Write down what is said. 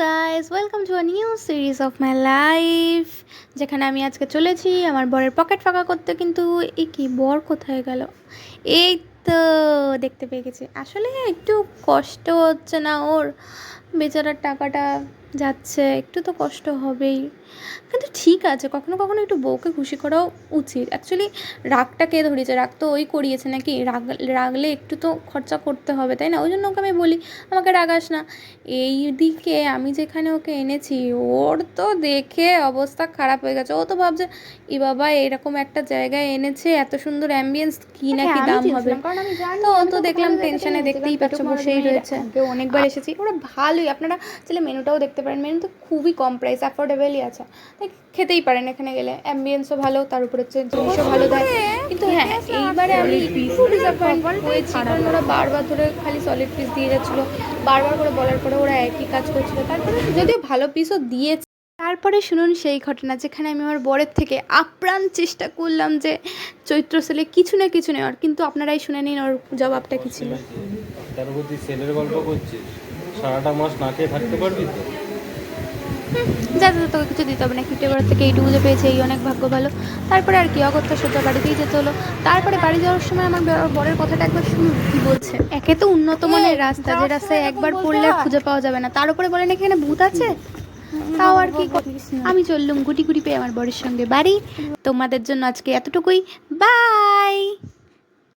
Guys, welcome to a new series of my life, যেখানে আমি আজকে চলেছি আমার বরের পকেট ফাঁকা করতে। কিন্তু এই কি, বর কোথায় গেল? এই তো দেখতে পেয়ে গেছি। আসলে একটু কষ্ট হচ্ছে না ওর? বেচারার টাকাটা যাচ্ছে, একটু তো কষ্ট হবেই। কিন্তু ঠিক আছে, কখনো কখনো একটু বউকে খুশি করাও উচিত। অ্যাকচুয়ালি রাগটা কে ধরিয়েছে? রাগ তো ওই করিয়েছে নাকি? রাগলে একটু তো খরচা করতে হবে, তাই না? ওই জন্য ওকে আমি বলি আমাকে রাগাস না। এই দিকে আমি যেখানে ওকে এনেছি, ওর তো দেখে অবস্থা খারাপ হয়ে গেছে। ও তো ভাবছে ই বাবা, এরকম একটা জায়গায় এনেছে, এত সুন্দর অ্যাম্বিয়েন্স, কি না কি দাম হবে। তো ও তো দেখলাম টেনশনে, দেখতেই পাচ্ছ, বসেই রয়েছে। অনেকবার এসেছি, ওরা ভালোই। আপনারা চাইলে মেনুটাও দেখতে পারেন, মেনু তো খুবই কম প্রাইস, অ্যাফোর্ডেবলই আছে, তাই খেতেই পারেন এখানে গেলে। অ্যাম্বিয়েন্সও ভালো, তার উপর হচ্ছে জিনিসও ভালো দেয়। কিন্তু হ্যাঁ, এইবারে আমি একটু ডিসঅ্যাপয়েন্ট হয়েছি, কারণ ওরা বারবার ধরে খালি সলিড পিস দিয়ে যাচ্ছিলো। বারবার করে বলার পরে ওরা একই কাজ করছিল। তারপরে যদিও ভালো পিসও দিয়েছে। তারপরে শুনুন সেই ঘটনা, যেখানে আমি আমার বরের থেকে আপ্রাণ চেষ্টা করলাম যে চৈত্র সেলে কিছু না কিছু নেওয়ার, কিন্তু আপনারাই শুনে নিন ওর জবাবটা কি ছিল। তার উপর তুই সেলের গল্প করছিস, সারাটা মাস না খেয়ে থাকতে পারবি তো? যাতে তোকে কিছু দিতে হবে না, কিউটে বড় থেকে এইটুকু যে পেয়েছে, এই অনেক ভাগ্য ভালো। তারপরে আর কি, অগত্যা সোজা বাড়িতেই যেতে হলো। তারপরে বাড়ি যাওয়ার সময় আমার বরের কথাটা একবার শুনুন কি বলছে। একে তো উন্নত মানের রাস্তা, যে রাস্তায় একবার পড়লে খুঁজে পাওয়া যাবে না, তার উপরে বলেন এখানে ভূত আছে। তাও আর কি, আমি চললুম গুটি গুটি পেয়ে আমার বরের সঙ্গে বাড়ি। তোমাদের জন্য আজকে এতটুকুই। বাই।